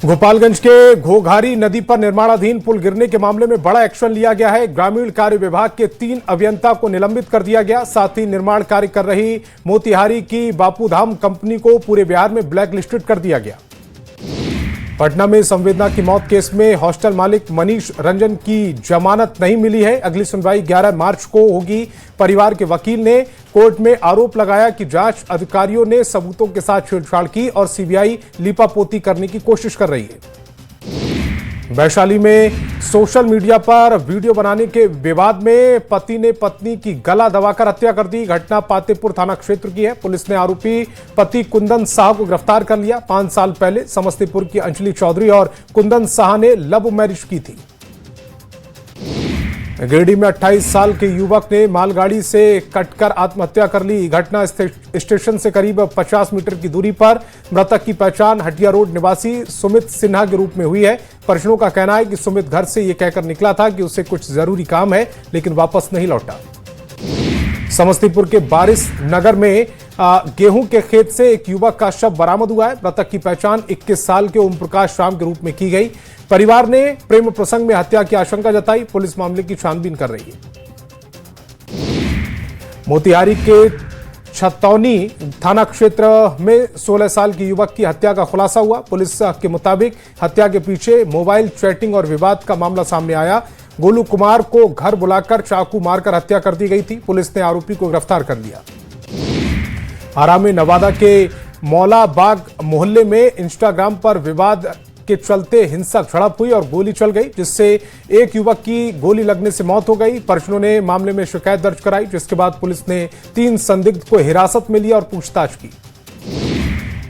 गोपालगंज के घोघारी नदी पर निर्माणाधीन पुल गिरने के मामले में बड़ा एक्शन लिया गया है। ग्रामीण कार्य विभाग के 3 अभियंता को निलंबित कर दिया गया। साथ ही निर्माण कार्य कर रही मोतिहारी की बापूधाम कंपनी को पूरे बिहार में ब्लैक लिस्टेड कर दिया गया। पटना में संवेदना की मौत केस में हॉस्टल मालिक मनीष रंजन की जमानत नहीं मिली है। अगली सुनवाई 11 मार्च को होगी। परिवार के वकील ने कोर्ट में आरोप लगाया कि जांच अधिकारियों ने सबूतों के साथ छेड़छाड़ की और सीबीआई लीपापोती करने की कोशिश कर रही है। वैशाली में सोशल मीडिया पर वीडियो बनाने के विवाद में पति ने पत्नी की गला दबाकर हत्या कर दी। घटना पातेपुर थाना क्षेत्र की है। पुलिस ने आरोपी पति कुंदन शाह को गिरफ्तार कर लिया। 5 साल पहले समस्तीपुर की अंजलि चौधरी और कुंदन शाह ने लव मैरिज की थी। गिरिडीह में 28 साल के युवक ने मालगाड़ी से कटकर आत्महत्या कर ली। घटना स्टेशन से करीब 50 मीटर की दूरी पर। मृतक की पहचान हटिया रोड निवासी सुमित सिन्हा के रूप में हुई है। परिजनों का कहना है कि सुमित घर से यह कहकर निकला था कि उसे कुछ जरूरी काम है, लेकिन वापस नहीं लौटा। समस्तीपुर के बारिश नगर में गेहूं के खेत से एक युवक का शव बरामद हुआ है। मृतक की पहचान 21 साल के ओम प्रकाश राम के रूप में की गई। परिवार ने प्रेम प्रसंग में हत्या की आशंका जताई। पुलिस मामले की छानबीन कर रही है। मोतिहारी के छतौनी थाना क्षेत्र में 16 साल की युवक की हत्या का खुलासा हुआ। पुलिस के मुताबिक हत्या के पीछे मोबाइल चैटिंग और विवाद का मामला सामने आया। गोलू कुमार को घर बुलाकर चाकू मारकर हत्या कर दी गई थी। पुलिस ने आरोपी को गिरफ्तार कर लिया। आरा में नवादा के मौला बाग मोहल्ले में इंस्टाग्राम पर विवाद के चलते हिंसक झड़प हुई और गोली चल गई, जिससे एक युवक की गोली लगने से मौत हो गई। परिजनों ने मामले में शिकायत दर्ज कराई, जिसके बाद पुलिस ने 3 संदिग्ध को हिरासत में लिया और पूछताछ की।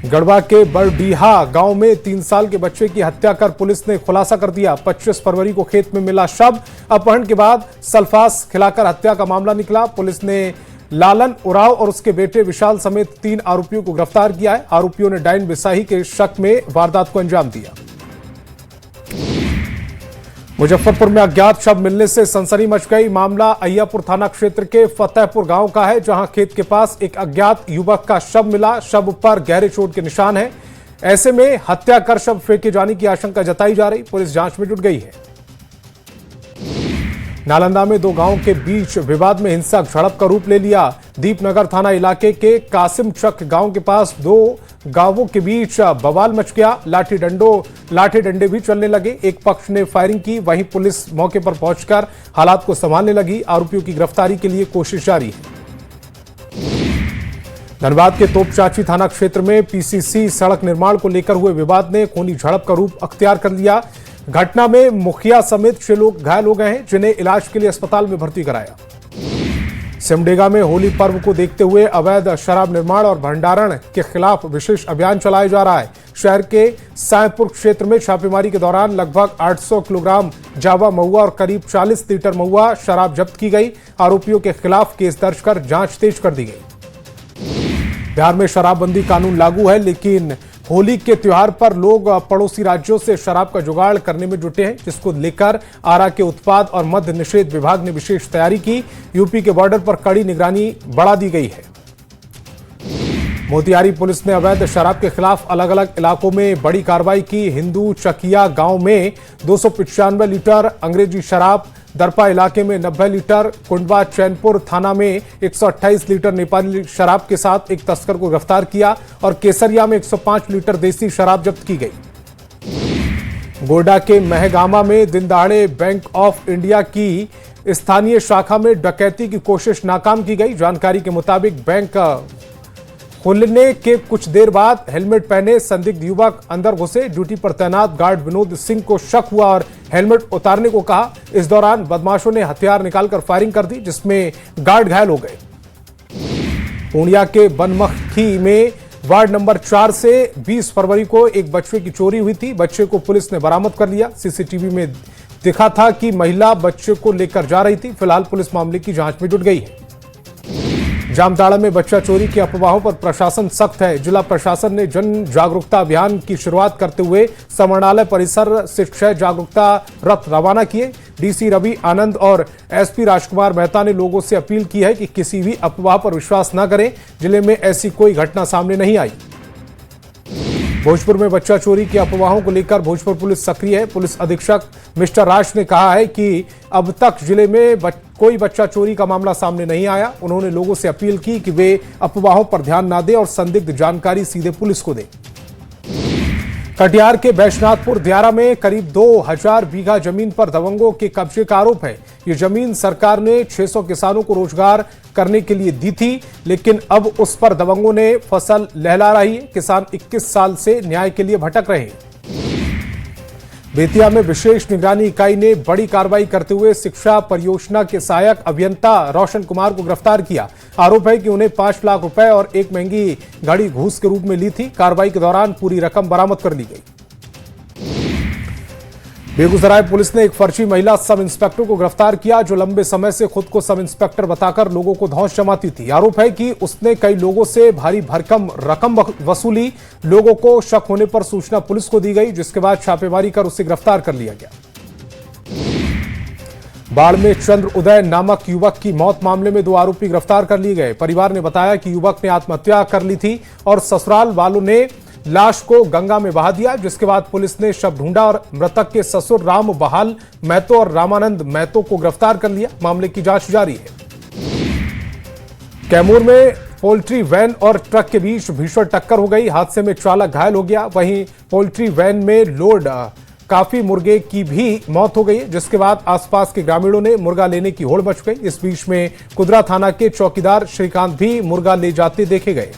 गढ़वा के बरडीहा गांव में 3 साल के बच्चे की हत्या कर पुलिस ने खुलासा कर दिया। 25 फरवरी को खेत में मिला शव। अपहरण के बाद सल्फास खिलाकर हत्या का मामला निकला। पुलिस ने लालन उराव और उसके बेटे विशाल समेत 3 आरोपियों को गिरफ्तार किया है। आरोपियों ने डायन बिसाही के शक में वारदात को अंजाम दिया। मुजफ्फरपुर में अज्ञात शव मिलने से सनसनी मच गई। मामला अय्यापुर थाना क्षेत्र के फतेहपुर गांव का है, जहां खेत के पास एक अज्ञात युवक का शव मिला। शव पर गहरे चोट के निशान हैं। ऐसे में हत्या कर शव फेंके जाने की आशंका जताई जा रही। पुलिस जांच में जुट गई है। नालंदा में 2 गांवों के बीच विवाद में हिंसक झड़प का रूप ले लिया। दीपनगर थाना इलाके के कासिम चक गांव के पास 2 गांवों के बीच बवाल मच गया। लाठी डंडे भी चलने लगे। एक पक्ष ने फायरिंग की, वहीं पुलिस मौके पर पहुंचकर हालात को संभालने लगी। आरोपियों की गिरफ्तारी के लिए कोशिश जारी है। धनबाद के तोपचाची थाना क्षेत्र में पीसीसी सड़क निर्माण को लेकर हुए विवाद ने खूनी झड़प का रूप अख्तियार कर लिया। घटना में मुखिया समेत 6 लोग घायल हो गए हैं, जिन्हें इलाज के लिए अस्पताल में भर्ती कराया। सिमडेगा में होली पर्व को देखते हुए अवैध शराब निर्माण और भंडारण के खिलाफ विशेष अभियान चलाया जा रहा है। शहर के सायपुर क्षेत्र में छापेमारी के दौरान लगभग 800 किलोग्राम जावा महुआ और करीब 40 लीटर महुआ शराब जब्त की गई। आरोपियों के खिलाफ केस दर्ज कर जांच तेज कर दी गई। बिहार में शराबबंदी कानून लागू है, लेकिन होली के त्योहार पर लोग पड़ोसी राज्यों से शराब का जुगाड़ करने में जुटे हैं, जिसको लेकर आरा के उत्पाद और मद्य निषेध विभाग ने विशेष तैयारी की। यूपी के बॉर्डर पर कड़ी निगरानी बढ़ा दी गई है। मोतिहारी पुलिस ने अवैध शराब के खिलाफ अलग अलग इलाकों में बड़ी कार्रवाई की। हिंदू चकिया गांव में 295 लीटर अंग्रेजी शराब, दरपा इलाके में 90 लीटर, कुंडवा चैनपुर थाना में 128 लीटर नेपाली शराब के साथ एक तस्कर को गिरफ्तार किया और केसरिया में 105 लीटर देसी शराब जब्त की गई। गोड्डा के महगामा में दिन दहाड़े बैंक ऑफ इंडिया की स्थानीय शाखा में डकैती की कोशिश नाकाम की गई। जानकारी के मुताबिक बैंक खुलने के कुछ देर बाद हेलमेट पहने संदिग्ध युवक अंदर घुसे। ड्यूटी पर तैनात गार्ड विनोद सिंह को शक हुआ और हेलमेट उतारने को कहा। इस दौरान बदमाशों ने हथियार निकालकर फायरिंग कर दी, जिसमें गार्ड घायल हो गए। पूर्णिया के बनमखी में वार्ड नंबर 4 से 20 फरवरी को एक बच्चे की चोरी हुई थी। बच्चे को पुलिस ने बरामद कर लिया। सीसीटीवी में दिखा था कि महिला बच्चे को लेकर जा रही थी। फिलहाल पुलिस मामले की जांच में जुट गई है। जामताड़ा में बच्चा चोरी की अफवाहों पर प्रशासन सख्त है। जिला प्रशासन ने जन जागरूकता अभियान की शुरुआत करते हुए समाहरणालय परिसर से 6 जागरूकता रथ रवाना किए। डीसी रवि आनंद और एसपी राजकुमार मेहता ने लोगों से अपील की है कि किसी भी अफवाह पर विश्वास न करें। जिले में ऐसी कोई घटना सामने नहीं आई। भोजपुर में बच्चा चोरी की अफवाहों को लेकर भोजपुर पुलिस सक्रिय है। पुलिस अधीक्षक मिस्टर राज ने कहा है कि अब तक जिले में कोई बच्चा चोरी का मामला सामने नहीं आया। उन्होंने लोगों से अपील की कि वे अफवाहों पर ध्यान न दें और संदिग्ध जानकारी सीधे पुलिस को दें। कटिहार के बैजनाथपुर दियारा में करीब 2000 बीघा जमीन पर दबंगों के कब्जे का आरोप है। ये जमीन सरकार ने 600 किसानों को रोजगार करने के लिए दी थी, लेकिन अब उस पर दबंगों ने फसल लहला रही है। किसान 21 साल से न्याय के लिए भटक रहे हैं। बेतिया में विशेष निगरानी इकाई ने बड़ी कार्रवाई करते हुए शिक्षा परियोजना के सहायक अभियंता रोशन कुमार को गिरफ्तार किया। आरोप है कि उन्हें 5 लाख रुपए और एक महंगी घड़ी घूस के रूप में ली थी। कार्रवाई के दौरान पूरी रकम बरामद कर ली गई। बेगूसराय पुलिस ने एक फर्जी महिला सब इंस्पेक्टर को गिरफ्तार किया, जो लंबे समय से खुद को सब इंस्पेक्टर बताकर लोगों को धौंस जमाती थी। आरोप है कि उसने कई लोगों से भारी भरकम रकम वसूली। लोगों को शक होने पर सूचना पुलिस को दी गई, जिसके बाद छापेमारी कर उसे गिरफ्तार कर लिया गया। बाढ़ में चंद्र उदय नामक युवक की मौत मामले में 2 आरोपी गिरफ्तार कर लिए गए। परिवार ने बताया कि युवक ने आत्महत्या कर ली थी और ससुराल वालों ने लाश को गंगा में बहा दिया, जिसके बाद पुलिस ने शव ढूंढा और मृतक के ससुर राम बहाल महतो और रामानंद महतो को गिरफ्तार कर लिया। मामले की जांच जारी है। कैमूर में पोल्ट्री वैन और ट्रक के बीच भीषण टक्कर हो गई। हादसे में चालक घायल हो गया। वहीं पोल्ट्री वैन में लोड काफी मुर्गे की भी मौत हो गई, जिसके बाद आसपास के ग्रामीणों ने मुर्गा लेने की होड़ मच गई। इस बीच में कुदरा थाना के चौकीदार श्रीकांत भी मुर्गा ले जाते देखे गए।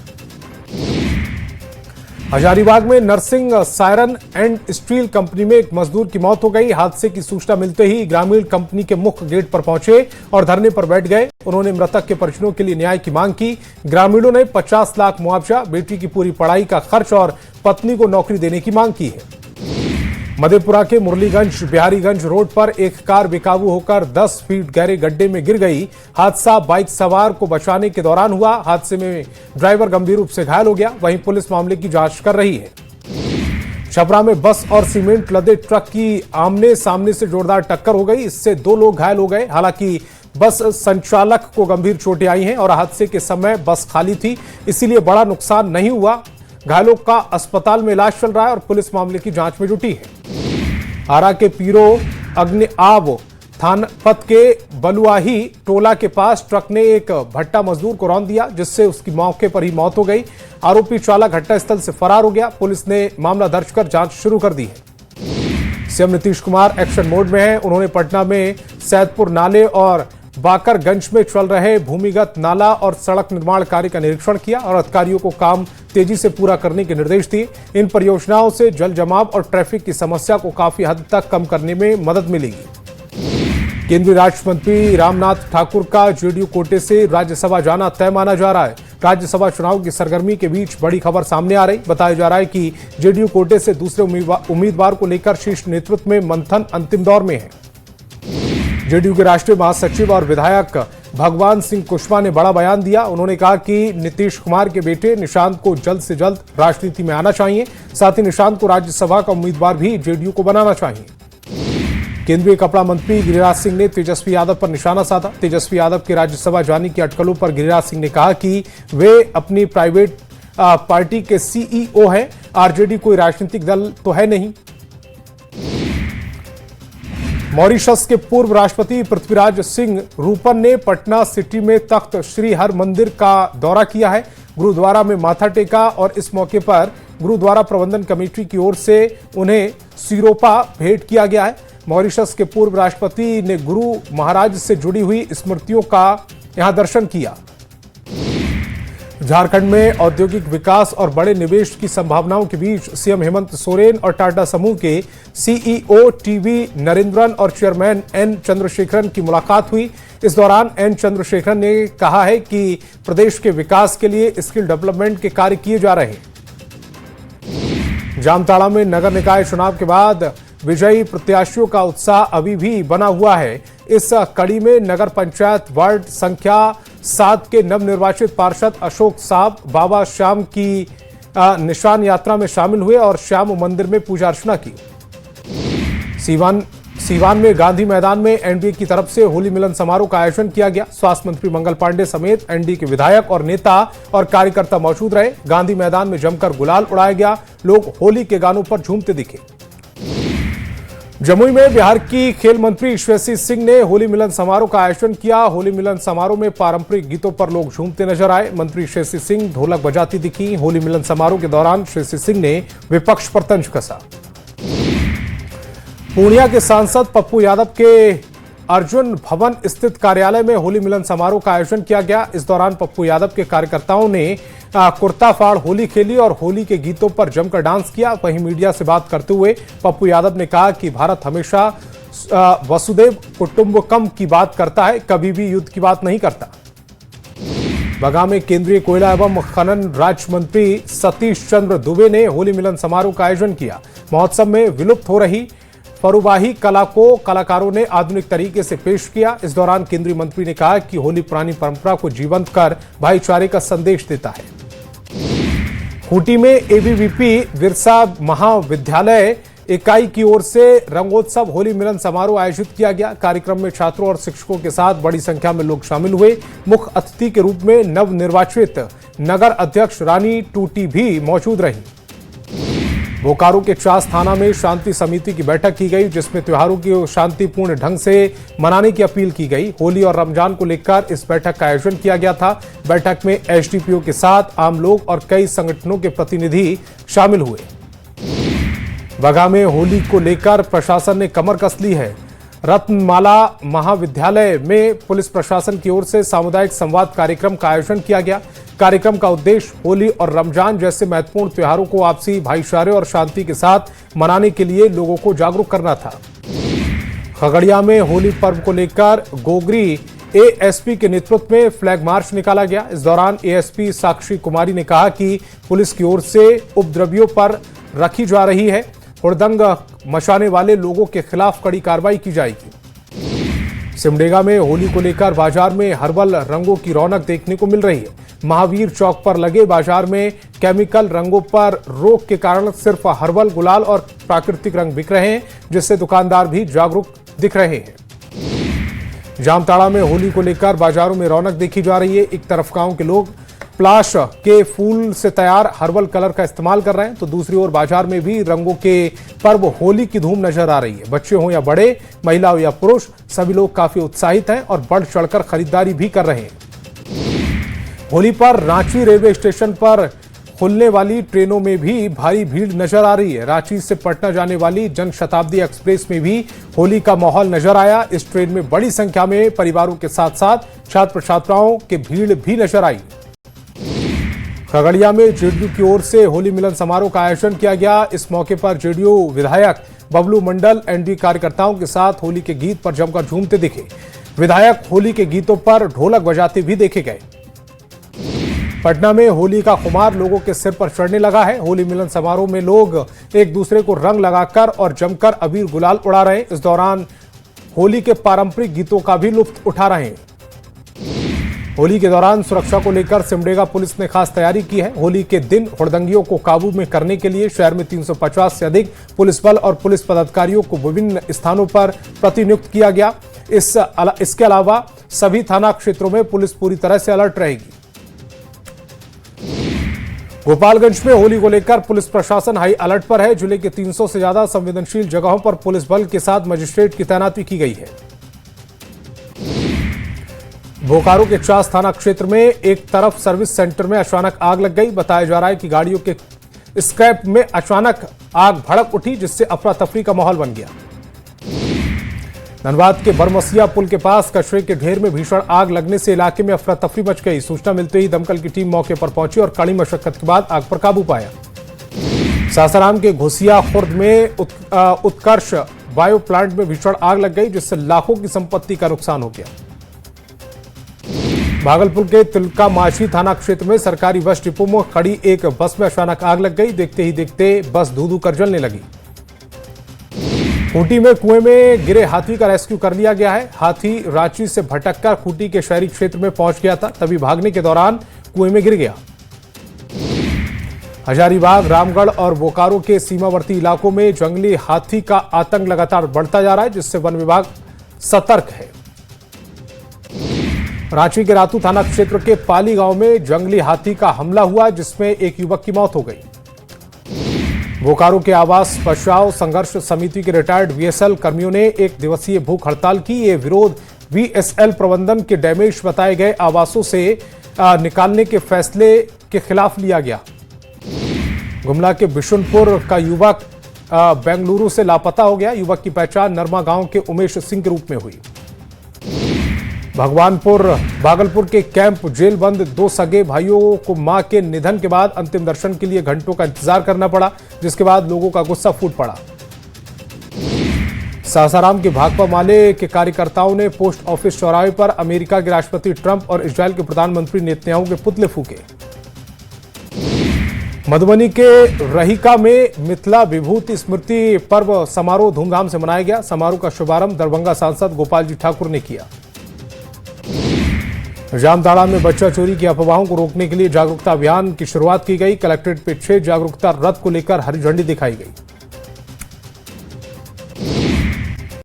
हजारीबाग में nursing siren and steel company में एक मजदूर की मौत हो गई। हादसे की सूचना मिलते ही ग्रामीण कंपनी के मुख्य गेट पर पहुंचे और धरने पर बैठ गए। उन्होंने मृतक के परिजनों के लिए न्याय की मांग की। ग्रामीणों ने 50 लाख मुआवजा, बेटी की पूरी पढ़ाई का खर्च और पत्नी को नौकरी देने की मांग की है। मधेपुरा के मुरलीगंज बिहारीगंज रोड पर एक कार बेकाबू होकर 10 फीट गहरे गड्ढे में गिर गई। हादसा बाइक सवार को बचाने के दौरान हुआ। हादसे में ड्राइवर गंभीर रूप से घायल हो गया। वहीं पुलिस मामले की जांच कर रही है। छपरा में बस और सीमेंट लदे ट्रक की आमने सामने से जोरदार टक्कर हो गई। इससे 2 लोग घायल हो गए। हालांकि बस संचालक को गंभीर चोटें आई हैं और हादसे के समय बस खाली थी, इसीलिए बड़ा नुकसान नहीं हुआ। घायलों का अस्पताल में इलाज चल रहा है और पुलिस मामले की जांच में जुटी है। आरा के पीरो अग्निआव थानपत के बलुआही टोला के पास ट्रक ने एक भट्टा मजदूर को रौंद दिया, जिससे उसकी मौके पर ही मौत हो गई। आरोपी चालक घटनास्थल से फरार हो गया। पुलिस ने मामला दर्ज कर जांच शुरू कर दी है। CM Nitish Kumar action mode में हैं। उन्होंने पटना में सैदपुर नाले और बाकरगंज में चल रहे भूमिगत नाला और सड़क निर्माण कार्य का निरीक्षण किया और अधिकारियों को काम तेजी से पूरा करने के निर्देश दिए। इन परियोजनाओं से जल जमाव और ट्रैफिक की समस्या को काफी हद तक कम करने में मदद मिलेगी। केंद्रीय राज्य मंत्री रामनाथ ठाकुर का जेडीयू कोटे से राज्यसभा जाना तय माना जा रहा है। राज्यसभा चुनाव की सरगर्मी के बीच बड़ी खबर सामने आ रही। बताया जा रहा है कि जेडीयू कोटे से दूसरे उम्मीदवार को लेकर शीर्ष नेतृत्व में मंथन अंतिम दौर में है। जेडीयू के राष्ट्रीय महासचिव और विधायक भगवान सिंह कुशवाहा ने बड़ा बयान दिया। उन्होंने कहा कि नीतीश कुमार के बेटे निशांत को जल्द से जल्द राजनीति में आना चाहिए। साथ ही निशांत को राज्यसभा का उम्मीदवार भी जेडीयू को बनाना चाहिए। केंद्रीय कपड़ा मंत्री गिरिराज सिंह ने तेजस्वी यादव पर निशाना साधा। तेजस्वी यादव के राज्यसभा जाने की अटकलों पर गिरिराज सिंह ने कहा कि वे अपनी प्राइवेट पार्टी के सीईओ हैं। आरजेडी कोई राजनीतिक दल तो है नहीं। मॉरिशस के पूर्व राष्ट्रपति पृथ्वीराज सिंह रूपन ने पटना सिटी में तख्त श्री हर मंदिर का दौरा किया है। गुरुद्वारा में माथा टेका और इस मौके पर गुरुद्वारा प्रबंधन कमेटी की ओर से उन्हें सिरोपा भेंट किया गया है। मॉरिशस के पूर्व राष्ट्रपति ने गुरु महाराज से जुड़ी हुई स्मृतियों का यहां दर्शन किया। झारखंड में औद्योगिक विकास और बड़े निवेश की संभावनाओं के बीच सीएम हेमंत सोरेन और टाटा समूह के सीईओ टीवी नरेंद्रन और चेयरमैन एन चंद्रशेखरन की मुलाकात हुई। इस दौरान एन चंद्रशेखरन ने कहा है कि प्रदेश के विकास के लिए स्किल डेवलपमेंट के कार्य किए जा रहे हैं। जामताड़ा में नगर निकाय चुनाव के बाद विजयी प्रत्याशियों का उत्साह अभी भी बना हुआ है। इस कड़ी में नगर पंचायत वार्ड संख्या 7 के नवनिर्वाचित पार्षद अशोक साहब बाबा श्याम की निशान यात्रा में शामिल हुए और श्याम मंदिर में पूजा अर्चना की। सीवान सीवान में गांधी मैदान में एनडीए की तरफ से होली मिलन समारोह का आयोजन किया गया। स्वास्थ्य मंत्री मंगल पांडे समेत एनडीए के विधायक और नेता और कार्यकर्ता मौजूद रहे। गांधी मैदान में जमकर गुलाल उड़ाया गया। लोग होली के गानों पर झूमते दिखे। जमुई में बिहार की खेल मंत्री श्रेयसी सिंह ने होली मिलन समारोह का आयोजन किया। होली मिलन समारोह में पारंपरिक गीतों पर लोग झूमते नजर आए। मंत्री श्रेयसी सिंह ढोलक बजाती दिखी। होली मिलन समारोह के दौरान श्रेयसी सिंह ने विपक्ष पर तंज कसा। पूर्णिया के सांसद पप्पू यादव के अर्जुन भवन स्थित कार्यालय में होली मिलन समारोह का आयोजन किया गया। इस दौरान पप्पू यादव के कार्यकर्ताओं ने कुर्ता फाड़ होली खेली और होली के गीतों पर जमकर डांस किया। वहीं मीडिया से बात करते हुए पप्पू यादव ने कहा कि भारत हमेशा वसुदेव कुटुंबकम की बात करता है, कभी भी युद्ध की बात नहीं करता। बगा में केंद्रीय कोयला एवं खनन राज्य मंत्री सतीश चंद्र दुबे ने होली मिलन समारोह का आयोजन किया। महोत्सव में विलुप्त हो रही फरुबाही कला को कलाकारों ने आधुनिक तरीके से पेश किया। इस दौरान केंद्रीय मंत्री ने कहा कि होली पुरानी परंपरा को जीवंत कर भाईचारे का संदेश देता है। खूंटी में एबीवीपी विरसा महाविद्यालय इकाई की ओर से रंगोत्सव होली मिलन समारोह आयोजित किया गया। कार्यक्रम में छात्रों और शिक्षकों के साथ बड़ी संख्या में लोग शामिल हुए। मुख्य अतिथि के रूप में नवनिर्वाचित नगर अध्यक्ष रानी टूटी भी मौजूद रही। बोकारो के चास थाना में शांति समिति की बैठक की गई, जिसमें त्योहारों की शांतिपूर्ण ढंग से मनाने की अपील की गई। होली और रमजान को लेकर इस बैठक का आयोजन किया गया था। बैठक में एसडीपीओ के साथ आम लोग और कई संगठनों के प्रतिनिधि शामिल हुए। बगा में होली को लेकर प्रशासन ने कमर कस ली है। रत्नमाला महाविद्यालय में पुलिस प्रशासन की ओर से सामुदायिक संवाद कार्यक्रम का आयोजन किया गया। कार्यक्रम का उद्देश्य होली और रमजान जैसे महत्वपूर्ण त्योहारों को आपसी भाईचारे और शांति के साथ मनाने के लिए लोगों को जागरूक करना था। खगड़िया में होली पर्व को लेकर गोगरी एएसपी के नेतृत्व में फ्लैग मार्च निकाला गया। इस दौरान एएसपी साक्षी कुमारी ने कहा कि पुलिस की ओर से उपद्रवियों पर रखी जा रही है। हुड़दंग मचाने वाले लोगों के खिलाफ कड़ी कार्रवाई की जाएगी। सिमडेगा में होली को लेकर बाजार में हर्बल रंगों की रौनक देखने को मिल रही है। महावीर चौक पर लगे बाजार में केमिकल रंगों पर रोक के कारण सिर्फ हर्बल, गुलाल और प्राकृतिक रंग बिक रहे हैं, जिससे दुकानदार भी जागरूक दिख रहे हैं। जामताड़ा में होली को लेकर बाजारों में रौनक देखी जा रही है। एक तरफ गांव के लोग प्लाश के फूल से तैयार हर्बल कलर का इस्तेमाल कर रहे हैं, तो दूसरी ओर बाजार में भी रंगों के पर्व होली की धूम नजर आ रही है। बच्चे हों या बड़े, महिला हो या पुरुष, सभी लोग काफी उत्साहित हैं और बढ़ चढ़कर खरीदारी भी कर रहे हैं। होली पर रांची रेलवे स्टेशन पर खुलने वाली ट्रेनों में भी भारी भीड़ नजर आ रही है। रांची से पटना जाने वाली जनशताब्दी एक्सप्रेस में भी होली का माहौल नजर आया। इस ट्रेन में बड़ी संख्या में परिवारों के साथ साथ छात्र छात्राओं की भीड़ भी नजर आई। खगड़िया में जेडीयू की ओर से होली मिलन समारोह का आयोजन किया गया। इस मौके पर जेडीयू विधायक बबलू मंडल एनडीए कार्यकर्ताओं के साथ होली के गीत पर जमकर झूमते दिखे। विधायक होली के गीतों पर ढोलक बजाते भी देखे गए। पटना में होली का खुमार लोगों के सिर पर चढ़ने लगा है। होली मिलन समारोह में लोग एक दूसरे को रंग लगाकर और जमकर अबीर गुलाल उड़ा रहे हैं। इस दौरान होली के पारंपरिक गीतों का भी लुत्फ उठा रहे हैं। होली के दौरान सुरक्षा को लेकर सिमडेगा पुलिस ने खास तैयारी की है। होली के दिन हुड़दंगियों को काबू में करने के लिए शहर में 350 से अधिक पुलिस बल और पुलिस पदाधिकारियों को विभिन्न स्थानों पर प्रतिनियुक्त किया गया। इसके अलावा सभी थाना क्षेत्रों में पुलिस पूरी तरह से अलर्ट रहेगी। गोपालगंज में होली को लेकर पुलिस प्रशासन हाई अलर्ट पर है। जिले के 300 से ज्यादा संवेदनशील जगहों पर पुलिस बल के साथ मजिस्ट्रेट की तैनाती की गई है। बोकारो के चास थाना क्षेत्र में एक तरफ सर्विस सेंटर में अचानक आग लग गई। बताया जा रहा है कि गाड़ियों के स्क्रैप में अचानक आग भड़क उठी, जिससे अफरा तफरी का माहौल बन गया। धनबाद के बरमसिया पुल के पास कचरे के ढेर में भीषण आग लगने से इलाके में अफरा तफरी मच गई। सूचना मिलते ही दमकल की टीम मौके पर पहुंची और कड़ी मशक्कत के बाद आग पर काबू पाया। सासाराम के घोसिया खुर्द में उत्कर्ष बायो प्लांट में भीषण आग लग गई, जिससे लाखों की संपत्ति का नुकसान हो गया। भागलपुर के तिलका माछी थाना क्षेत्र में सरकारी बस डिपो में खड़ी एक बस में अचानक आग लग गई। देखते ही देखते बस धू धू कर जलने लगी। खूंटी में कुएं में गिरे हाथी का रेस्क्यू कर लिया गया है। हाथी रांची से भटककर खूंटी के शहरी क्षेत्र में पहुंच गया था, तभी भागने के दौरान कुएं में गिर गया। हजारीबाग, रामगढ़ और बोकारो के सीमावर्ती इलाकों में जंगली हाथी का आतंक लगातार बढ़ता जा रहा है, जिससे वन विभाग सतर्क है। रांची के रातू थाना क्षेत्र के पाली गांव में जंगली हाथी का हमला हुआ, जिसमें एक युवक की मौत हो गई। बोकारो के आवास बचाव संघर्ष समिति के रिटायर्ड वीएसएल कर्मियों ने एक दिवसीय भूख हड़ताल की। ये विरोध वीएसएल प्रबंधन के डैमेज बताए गए आवासों से निकालने के फैसले के खिलाफ लिया गया। गुमला के बिशुनपुर का युवक बेंगलुरु से लापता हो गया। युवक की पहचान नरमा गांव के उमेश सिंह के रूप में हुई। भागलपुर के कैंप जेल बंद 2 सगे भाइयों को मां के निधन के बाद अंतिम दर्शन के लिए घंटों का इंतजार करना पड़ा, जिसके बाद लोगों का गुस्सा फूट पड़ा। सासाराम के भाकपा माले के कार्यकर्ताओं ने पोस्ट ऑफिस चौराहे पर अमेरिका के राष्ट्रपति ट्रंप और इजरायल के प्रधानमंत्री नेतन्याहू के पुतले फूके। मधुबनी के रहिका में मिथिला विभूति स्मृति पर्व समारोह धूमधाम से मनाया गया। समारोह का शुभारंभ दरभंगा सांसद गोपाल जी ठाकुर ने किया। जामताड़ा में बच्चा चोरी की अफवाहों को रोकने के लिए जागरूकता अभियान की शुरुआत की गई। कलेक्ट्रेट पे 6 जागरूकता रथ को लेकर हरी झंडी दिखाई गई।